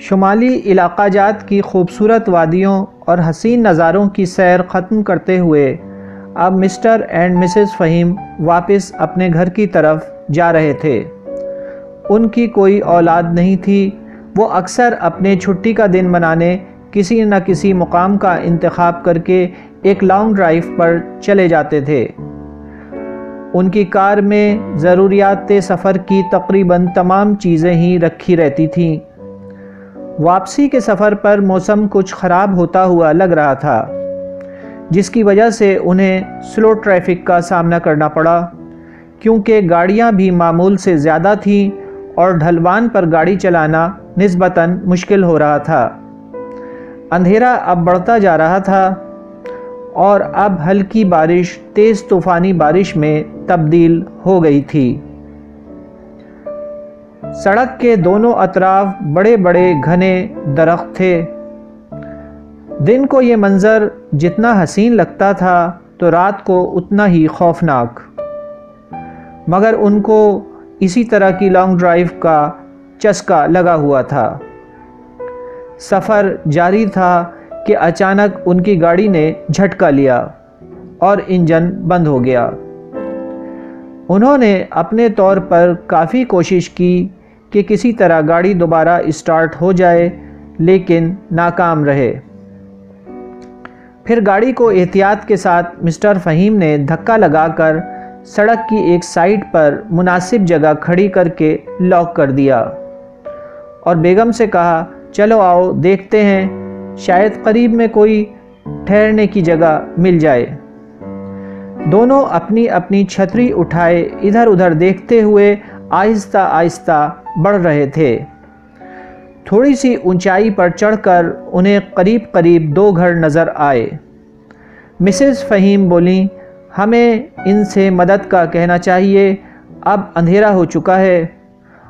شمالی علاقہ جات کی خوبصورت وادیوں اور حسین نظاروں کی سیر ختم کرتے ہوئے اب مسٹر اینڈ مسز فہیم واپس اپنے گھر کی طرف جا رہے تھے۔ ان کی کوئی اولاد نہیں تھی۔ وہ اکثر اپنے چھٹی کا دن منانے کسی نہ کسی مقام کا انتخاب کر کے ایک لانگ ڈرائیو پر چلے جاتے تھے۔ ان کی کار میں ضروریات سفر کی تقریباً تمام چیزیں ہی رکھی رہتی تھیں۔ واپسی کے سفر پر موسم کچھ خراب ہوتا ہوا لگ رہا تھا، جس کی وجہ سے انہیں سلو ٹریفک کا سامنا کرنا پڑا، کیونکہ گاڑیاں بھی معمول سے زیادہ تھیں اور ڈھلوان پر گاڑی چلانا نسبتاً مشکل ہو رہا تھا۔ اندھیرا اب بڑھتا جا رہا تھا اور اب ہلکی بارش تیز طوفانی بارش میں تبدیل ہو گئی تھی۔ سڑک کے دونوں اطراف بڑے بڑے گھنے درخت تھے۔ دن کو یہ منظر جتنا حسین لگتا تھا تو رات کو اتنا ہی خوفناک، مگر ان کو اسی طرح کی لانگ ڈرائیو کا چسکا لگا ہوا تھا۔ سفر جاری تھا کہ اچانک ان کی گاڑی نے جھٹکا لیا اور انجن بند ہو گیا۔ انہوں نے اپنے طور پر کافی کوشش کی کہ کسی طرح گاڑی دوبارہ اسٹارٹ ہو جائے، لیکن ناکام رہے۔ پھر گاڑی کو احتیاط کے ساتھ مسٹر فہیم نے دھکا لگا کر سڑک کی ایک سائٹ پر مناسب جگہ کھڑی کر کے لاک کر دیا اور بیگم سے کہا، چلو آؤ دیکھتے ہیں، شاید قریب میں کوئی ٹھہرنے کی جگہ مل جائے۔ دونوں اپنی اپنی چھتری اٹھائے ادھر ادھر دیکھتے ہوئے آہستہ آہستہ بڑھ رہے تھے۔ تھوڑی سی اونچائی پر چڑھ کر انہیں قریب قریب 2 گھر نظر آئے۔ مسز فہیم بولیں، ہمیں ان سے مدد کا کہنا چاہیے، اب اندھیرا ہو چکا ہے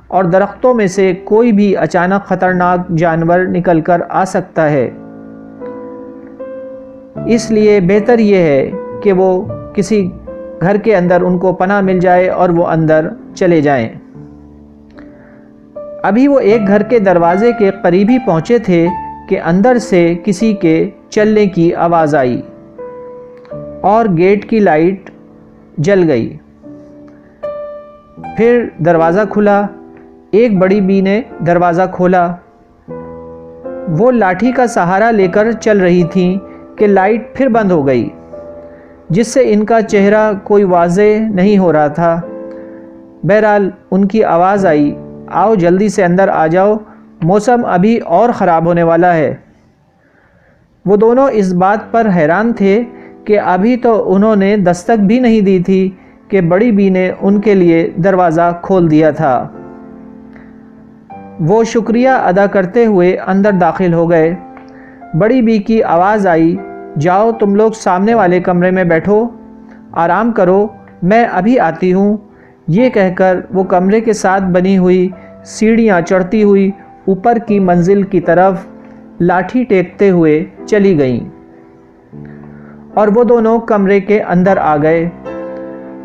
اور درختوں میں سے کوئی بھی اچانک خطرناک جانور نکل کر آ سکتا ہے، اس لیے بہتر یہ ہے کہ وہ کسی گھر کے اندر ان کو پناہ مل جائے اور وہ اندر چلے جائیں۔ ابھی وہ ایک گھر کے دروازے کے قریب ہی پہنچے تھے کہ اندر سے کسی کے چلنے کی آواز آئی اور گیٹ کی لائٹ جل گئی۔ پھر دروازہ کھلا۔ ایک بڑی بی نے دروازہ کھولا۔ وہ لاٹھی کا سہارا لے کر چل رہی تھیں کہ لائٹ پھر بند ہو گئی، جس سے ان کا چہرہ کوئی واضح نہیں ہو رہا تھا۔ بہرحال ان کی آواز آئی، آؤ جلدی سے اندر آ جاؤ، موسم ابھی اور خراب ہونے والا ہے۔ وہ دونوں اس بات پر حیران تھے کہ ابھی تو انہوں نے دستک بھی نہیں دی تھی کہ بڑی بی نے ان کے لیے دروازہ کھول دیا تھا۔ وہ شکریہ ادا کرتے ہوئے اندر داخل ہو گئے۔ بڑی بی کی آواز آئی، جاؤ تم لوگ سامنے والے کمرے میں بیٹھو، آرام کرو، میں ابھی آتی ہوں۔ یہ کہہ کر وہ کمرے کے ساتھ بنی ہوئی سیڑھیاں چڑھتی ہوئی اوپر کی منزل کی طرف لاٹھی ٹیکتے ہوئے چلی گئیں اور وہ دونوں کمرے کے اندر آ گئے۔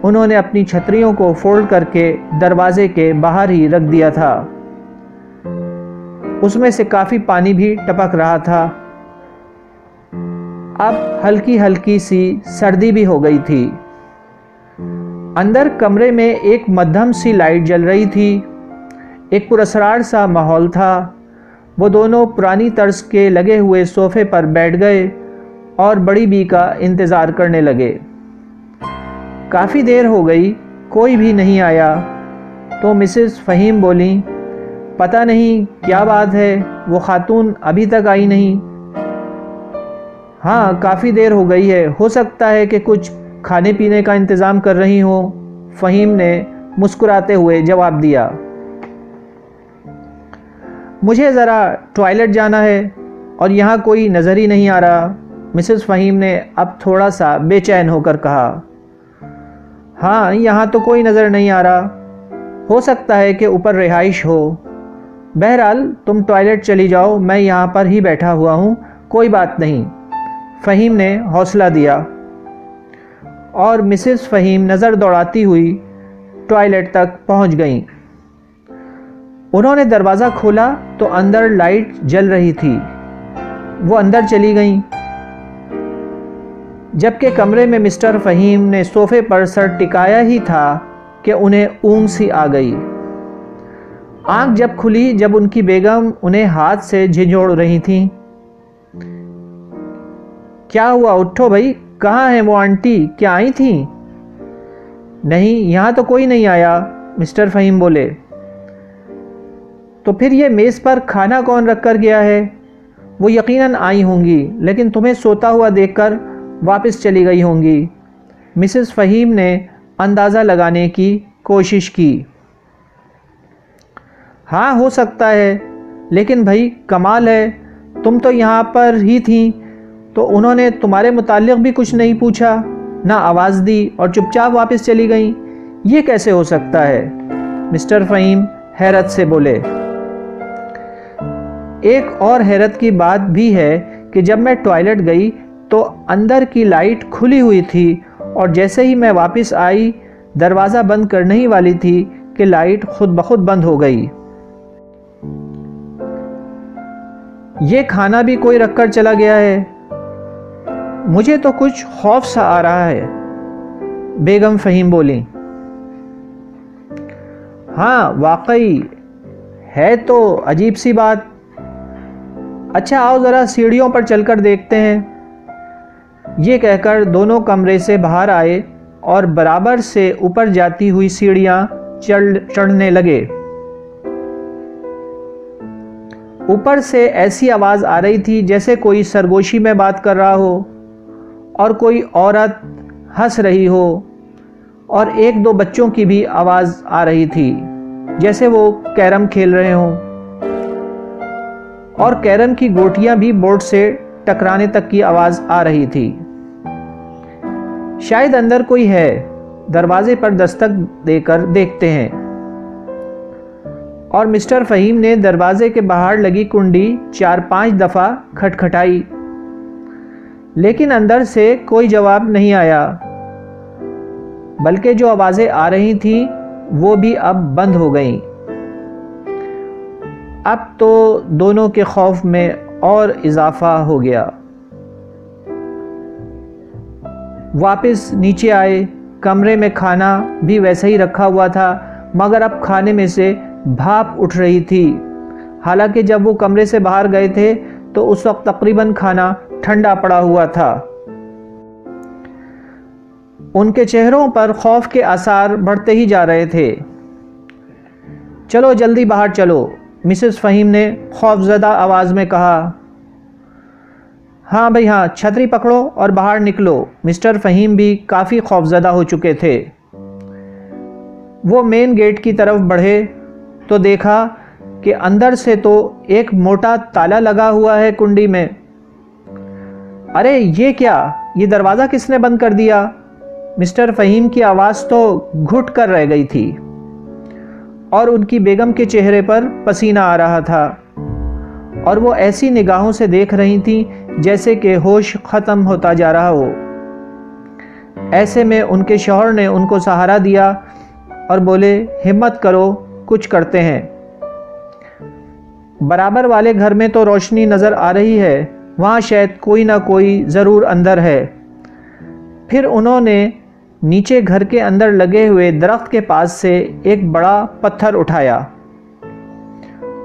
انہوں نے اپنی چھتریوں کو فولڈ کر کے دروازے کے باہر ہی رکھ دیا تھا۔ اس میں سے کافی پانی بھی ٹپک رہا تھا۔ اب ہلکی ہلکی سی سردی بھی ہو گئی تھی۔ اندر کمرے میں ایک مدھم سی لائٹ جل رہی تھی۔ ایک پراسرار سا ماحول تھا۔ وہ دونوں پرانی طرز کے لگے ہوئے صوفے پر بیٹھ گئے اور بڑی بی کا انتظار کرنے لگے۔ کافی دیر ہو گئی، کوئی بھی نہیں آیا تو مسز فہیم بولیں، پتہ نہیں کیا بات ہے، وہ خاتون ابھی تک آئی نہیں۔ ہاں کافی دیر ہو گئی ہے، ہو سکتا ہے کہ کچھ کھانے پینے کا انتظام کر رہی ہوں، فہیم نے مسکراتے ہوئے جواب دیا۔ مجھے ذرا ٹوائلٹ جانا ہے اور یہاں کوئی نظر ہی نہیں آ رہا، مسز فہیم نے اب تھوڑا سا بے چین ہو کر کہا۔ ہاں یہاں تو کوئی نظر نہیں آ رہا، ہو سکتا ہے کہ اوپر رہائش ہو۔ بہرحال تم ٹوائلٹ چلی جاؤ، میں یہاں پر ہی بیٹھا ہوا ہوں، کوئی بات نہیں، فہیم نے حوصلہ دیا۔ اور مسز فہیم نظر دوڑاتی ہوئی ٹوائلٹ تک پہنچ گئیں۔ انہوں نے دروازہ کھولا تو اندر لائٹ جل رہی تھی۔ وہ اندر چلی گئیں، جبکہ کمرے میں مسٹر فہیم نے صوفے پر سر ٹکایا ہی تھا کہ انہیں اونگ سی آ گئی۔ آنکھ جب کھلی جب ان کی بیگم انہیں ہاتھ سے جھنجھوڑ رہی تھیں۔ کیا ہوا؟ اٹھو بھائی، کہاں ہیں وہ آنٹی؟ کیا آئی تھیں؟ نہیں، یہاں تو کوئی نہیں آیا، مسٹر فہیم بولے۔ تو پھر یہ میز پر کھانا کون رکھ کر گیا ہے؟ وہ یقیناً آئی ہوں گی، لیکن تمہیں سوتا ہوا دیکھ کر واپس چلی گئی ہوں گی۔ مسز فہیم نے اندازہ لگانے کی کوشش کی۔ ہاں ہو سکتا ہے، لیکن بھائی کمال ہے، تم تو یہاں پر ہی تھیں تو انہوں نے تمہارے متعلق بھی کچھ نہیں پوچھا، نہ آواز دی اور چپ چاپ واپس چلی گئیں۔ یہ کیسے ہو سکتا ہے؟ مسٹر فہیم حیرت سے بولے۔ ایک اور حیرت کی بات بھی ہے کہ جب میں ٹوائلٹ گئی تو اندر کی لائٹ کھلی ہوئی تھی اور جیسے ہی میں واپس آئی دروازہ بند کرنے ہی والی تھی کہ لائٹ خود بخود بند ہو گئی۔ یہ کھانا بھی کوئی رکھ کر چلا گیا ہے؟ مجھے تو کچھ خوف سا آ رہا ہے، بیگم فہیم بولی۔ ہاں واقعی ہے تو عجیب سی بات۔ اچھا آؤ ذرا سیڑھیوں پر چل کر دیکھتے ہیں۔ یہ کہہ کر دونوں کمرے سے باہر آئے اور برابر سے اوپر جاتی ہوئی سیڑھیاں چڑھنے لگے۔ اوپر سے ایسی آواز آ رہی تھی جیسے کوئی سرگوشی میں بات کر رہا ہو اور کوئی عورت ہنس رہی ہو، اور ایک دو بچوں کی بھی آواز آ رہی تھی جیسے وہ کیرم کھیل رہے ہوں، اور کیرم کی گوٹیاں بھی بورڈ سے ٹکرانے تک کی آواز آ رہی تھی۔ شاید اندر کوئی ہے، دروازے پر دستک دے کر دیکھتے ہیں۔ اور مسٹر فہیم نے دروازے کے باہر لگی کنڈی 4-5 دفعہ کھٹکھٹائی، لیکن اندر سے کوئی جواب نہیں آیا، بلکہ جو آوازیں آ رہی تھیں وہ بھی اب بند ہو گئیں۔ اب تو دونوں کے خوف میں اور اضافہ ہو گیا۔ واپس نیچے آئے، کمرے میں کھانا بھی ویسے ہی رکھا ہوا تھا، مگر اب کھانے میں سے بھاپ اٹھ رہی تھی، حالانکہ جب وہ کمرے سے باہر گئے تھے تو اس وقت تقریباً کھانا ٹھنڈا پڑا ہوا تھا۔ ان کے چہروں پر خوف کے آثار بڑھتے ہی جا رہے تھے۔ چلو جلدی باہر چلو، مسز فہیم نے خوفزدہ آواز میں کہا۔ ہاں بھئی ہاں، چھتری پکڑو اور باہر نکلو۔ مسٹر فہیم بھی کافی خوفزدہ ہو چکے تھے۔ وہ مین گیٹ کی طرف بڑھے تو دیکھا کہ اندر سے تو ایک موٹا تالا لگا ہوا ہے کنڈی میں۔ ارے یہ کیا؟ یہ دروازہ کس نے بند کر دیا؟ مسٹر فہیم کی آواز تو گھٹ کر رہ گئی تھی اور ان کی بیگم کے چہرے پر پسینہ آ رہا تھا، اور وہ ایسی نگاہوں سے دیکھ رہی تھیں جیسے کہ ہوش ختم ہوتا جا رہا ہو۔ ایسے میں ان کے شوہر نے ان کو سہارا دیا اور بولے، ہمت کرو، کچھ کرتے ہیں۔ برابر والے گھر میں تو روشنی نظر آ رہی ہے، وہاں شاید کوئی نہ کوئی ضرور اندر ہے۔ پھر انہوں نے نیچے گھر کے اندر لگے ہوئے درخت کے پاس سے ایک بڑا پتھر اٹھایا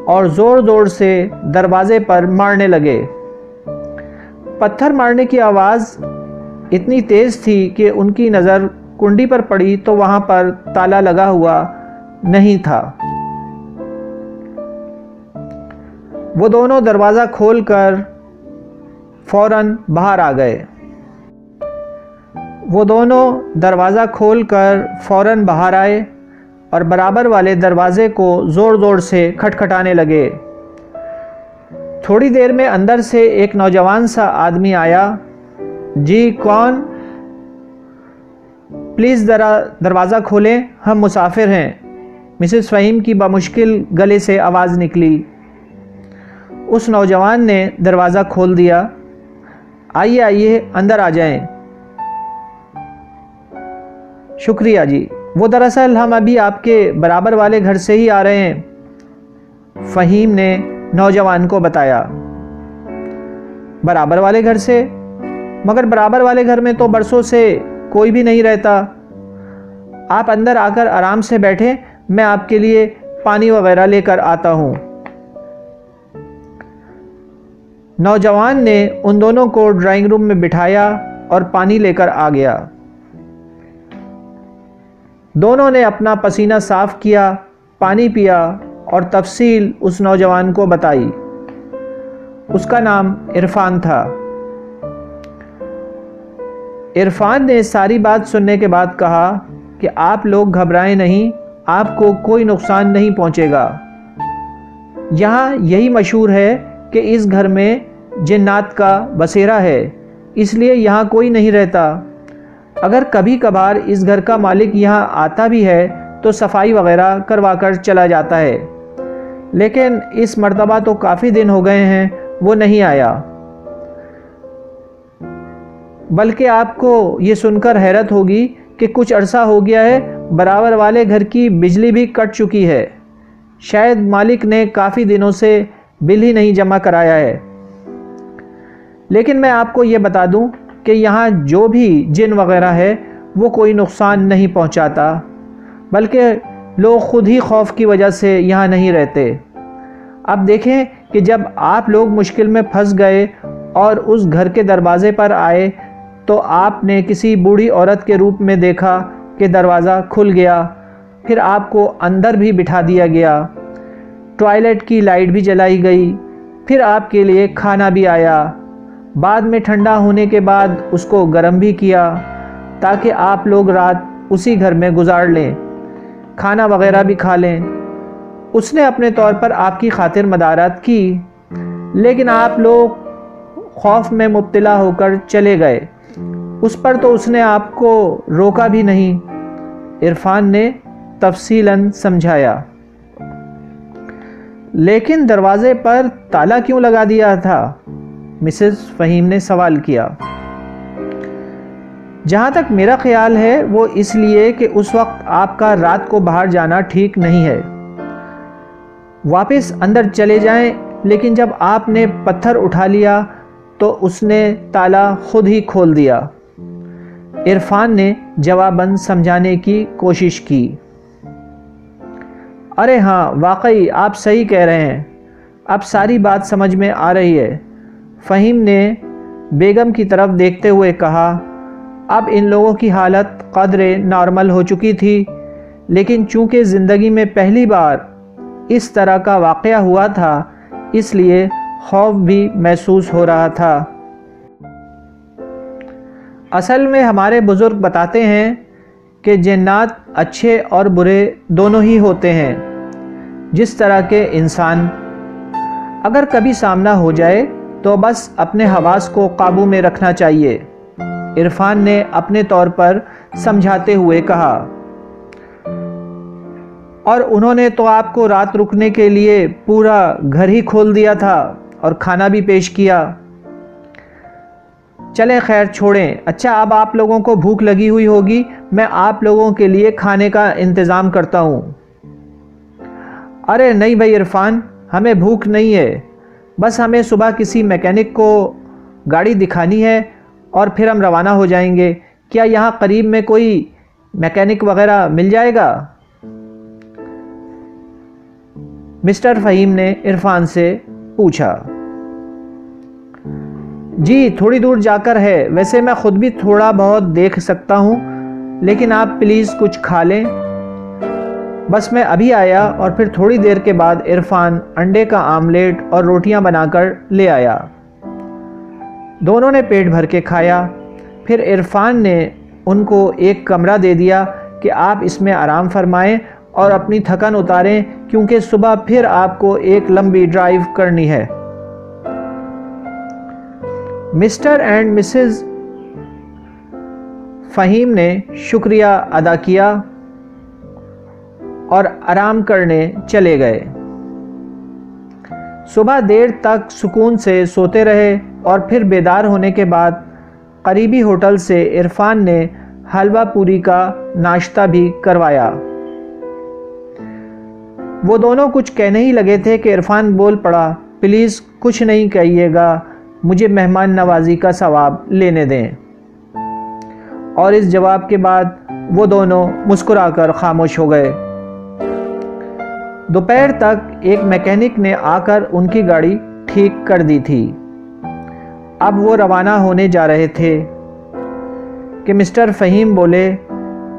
اور زور زور سے دروازے پر مارنے لگے۔ پتھر مارنے کی آواز اتنی تیز تھی کہ ان کی نظر کنڈی پر پڑی تو وہاں پر تالا لگا ہوا نہیں تھا۔ وہ دونوں دروازہ کھول کر فوراً باہر آ گئے۔ وہ دونوں دروازہ کھول کر فوراً باہر آئے اور برابر والے دروازے کو زور زور سے کھٹکھٹانے لگے۔ تھوڑی دیر میں اندر سے ایک نوجوان سا آدمی آیا۔ جی کون؟ پلیز ذرا دروازہ کھولیں، ہم مسافر ہیں، مسز فہیم کی بمشکل گلے سے آواز نکلی۔ اس نوجوان نے دروازہ کھول دیا۔ آئیے آئیے، اندر آ جائیں۔ شکریہ جی، وہ دراصل ہم ابھی آپ کے برابر والے گھر سے ہی آ رہے ہیں۔ فہیم نے نوجوان کو بتایا۔ برابر والے گھر سے؟ مگر برابر والے گھر میں تو برسوں سے کوئی بھی نہیں رہتا۔ آپ اندر آ کر آرام سے بیٹھیں، میں آپ کے لیے پانی وغیرہ لے کر آتا ہوں۔ نوجوان نے ان دونوں کو ڈرائنگ روم میں بٹھایا اور پانی لے کر آ گیا۔ دونوں نے اپنا پسینہ صاف کیا، پانی پیا اور تفصیل اس نوجوان کو بتائی۔ اس کا نام عرفان تھا۔ عرفان نے ساری بات سننے کے بعد کہا کہ آپ لوگ گھبرائیں نہیں، آپ کو کوئی نقصان نہیں پہنچے گا۔ یہاں یہی مشہور ہے کہ اس گھر میں جنات کا بسیرا ہے، اس لیے یہاں کوئی نہیں رہتا۔ اگر کبھی کبھار اس گھر کا مالک یہاں آتا بھی ہے تو صفائی وغیرہ کروا کر چلا جاتا ہے، لیکن اس مرتبہ تو کافی دن ہو گئے ہیں وہ نہیں آیا۔ بلکہ آپ کو یہ سن کر حیرت ہوگی کہ کچھ عرصہ ہو گیا ہے برابر والے گھر کی بجلی بھی کٹ چکی ہے، شاید مالک نے کافی دنوں سے بل ہی نہیں جمع کرایا ہے۔ لیکن میں آپ کو یہ بتا دوں کہ یہاں جو بھی جن وغیرہ ہے وہ کوئی نقصان نہیں پہنچاتا، بلکہ لوگ خود ہی خوف کی وجہ سے یہاں نہیں رہتے۔ اب دیکھیں کہ جب آپ لوگ مشکل میں پھنس گئے اور اس گھر کے دروازے پر آئے تو آپ نے کسی بوڑھی عورت کے روپ میں دیکھا کہ دروازہ کھل گیا، پھر آپ کو اندر بھی بٹھا دیا گیا، ٹوائلٹ کی لائٹ بھی جلائی گئی، پھر آپ کے لیے کھانا بھی آیا، بعد میں ٹھنڈا ہونے کے بعد اس کو گرم بھی کیا تاکہ آپ لوگ رات اسی گھر میں گزار لیں، کھانا وغیرہ بھی کھا لیں۔ اس نے اپنے طور پر آپ کی خاطر مدارات کی، لیکن آپ لوگ خوف میں مبتلا ہو کر چلے گئے، اس پر تو اس نے آپ کو روکا بھی نہیں، عرفان نے تفصیلاً سمجھایا۔ لیکن دروازے پر تالا کیوں لگا دیا تھا؟ مسز فہیم نے سوال کیا۔ جہاں تک میرا خیال ہے وہ اس لیے کہ اس وقت آپ کا رات کو باہر جانا ٹھیک نہیں ہے۔ واپس اندر چلے جائیں، لیکن جب آپ نے پتھر اٹھا لیا تو اس نے تالا خود ہی کھول دیا، عرفان نے جواباً سمجھانے کی کوشش کی۔ ارے ہاں، واقعی آپ صحیح کہہ رہے ہیں، اب ساری بات سمجھ میں آ رہی ہے، فہیم نے بیگم کی طرف دیکھتے ہوئے کہا۔ اب ان لوگوں کی حالت قدرے نارمل ہو چکی تھی، لیکن چونکہ زندگی میں پہلی بار اس طرح کا واقعہ ہوا تھا اس لیے خوف بھی محسوس ہو رہا تھا۔ اصل میں ہمارے بزرگ بتاتے ہیں کہ جنات اچھے اور برے دونوں ہی ہوتے ہیں، جس طرح کے انسان۔ اگر کبھی سامنا ہو جائے تو بس اپنے حواس کو قابو میں رکھنا چاہیے، عرفان نے اپنے طور پر سمجھاتے ہوئے کہا۔ اور انہوں نے تو آپ کو رات رکنے کے لیے پورا گھر ہی کھول دیا تھا اور کھانا بھی پیش کیا۔ چلیں خیر چھوڑیں، اچھا اب آپ لوگوں کو بھوک لگی ہوئی ہوگی، میں آپ لوگوں کے لیے کھانے کا انتظام کرتا ہوں۔ ارے نہیں بھائی عرفان، ہمیں بھوک نہیں ہے، بس ہمیں صبح کسی میکینک کو گاڑی دکھانی ہے اور پھر ہم روانہ ہو جائیں گے۔ کیا یہاں قریب میں کوئی میکینک وغیرہ مل جائے گا؟ مسٹر فہیم نے عرفان سے پوچھا۔ جی تھوڑی دور جا کر ہے، ویسے میں خود بھی تھوڑا بہت دیکھ سکتا ہوں، لیکن آپ پلیز کچھ کھا لیں۔ بس میں ابھی آیا۔ اور پھر تھوڑی دیر کے بعد عرفان انڈے کا آملیٹ اور روٹیاں بنا کر لے آیا۔ دونوں نے پیٹ بھر کے کھایا، پھر عرفان نے ان کو ایک کمرہ دے دیا کہ آپ اس میں آرام فرمائیں اور اپنی تھکن اتاریں، کیونکہ صبح پھر آپ کو ایک لمبی ڈرائیو کرنی ہے۔ مسٹر اینڈ مسز فہیم نے شکریہ ادا کیا اور آرام کرنے چلے گئے۔ صبح دیر تک سکون سے سوتے رہے اور پھر بیدار ہونے کے بعد قریبی ہوٹل سے عرفان نے حلوہ پوری کا ناشتہ بھی کروایا۔ وہ دونوں کچھ کہنے ہی لگے تھے کہ عرفان بول پڑا، پلیز کچھ نہیں کہیے گا، مجھے مہمان نوازی کا ثواب لینے دیں۔ اور اس جواب کے بعد وہ دونوں مسکرا کر خاموش ہو گئے۔ دوپہر تک ایک میکینک نے آ کر ان کی گاڑی ٹھیک کر دی تھی۔ اب وہ روانہ ہونے جا رہے تھے کہ مسٹر فہیم بولے،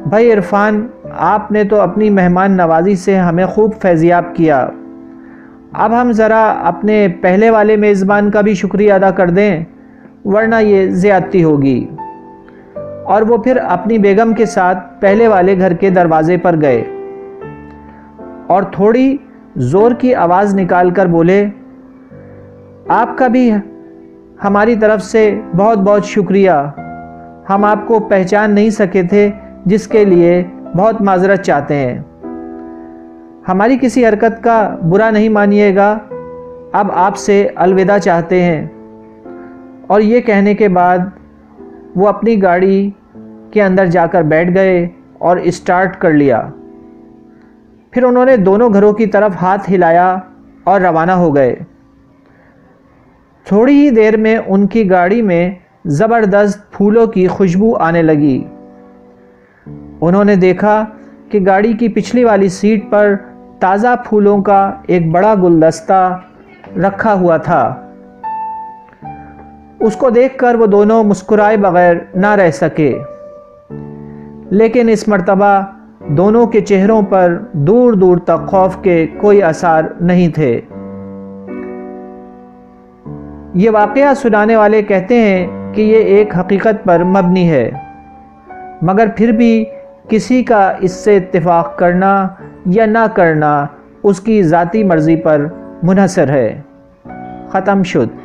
بھائی عرفان، آپ نے تو اپنی مہمان نوازی سے ہمیں خوب فیضیاب کیا، اب ہم ذرا اپنے پہلے والے میزبان کا بھی شکریہ ادا کر دیں، ورنہ یہ زیادتی ہوگی۔ اور وہ پھر اپنی بیگم کے ساتھ پہلے والے گھر کے دروازے پر گئے اور تھوڑی زور کی آواز نکال کر بولے، آپ کا بھی ہماری طرف سے بہت بہت شکریہ، ہم آپ کو پہچان نہیں سکے تھے، جس کے لیے بہت معذرت چاہتے ہیں۔ ہماری کسی حرکت کا برا نہیں مانیے گا، اب آپ سے الوداع چاہتے ہیں۔ اور یہ کہنے کے بعد وہ اپنی گاڑی کے اندر جا کر بیٹھ گئے اور اسٹارٹ کر لیا۔ پھر انہوں نے دونوں گھروں کی طرف ہاتھ ہلایا اور روانہ ہو گئے۔ تھوڑی ہی دیر میں ان کی گاڑی میں زبردست پھولوں کی خوشبو آنے لگی۔ انہوں نے دیکھا کہ گاڑی کی پچھلی والی سیٹ پر تازہ پھولوں کا ایک بڑا گلدستہ رکھا ہوا تھا۔ اس کو دیکھ کر وہ دونوں مسکرائے بغیر نہ رہ سکے، لیکن اس مرتبہ دونوں کے چہروں پر دور دور تک خوف کے کوئی آثار نہیں تھے۔ یہ واقعہ سنانے والے کہتے ہیں کہ یہ ایک حقیقت پر مبنی ہے، مگر پھر بھی کسی کا اس سے اتفاق کرنا یا نہ کرنا اس کی ذاتی مرضی پر منحصر ہے۔ ختم شد۔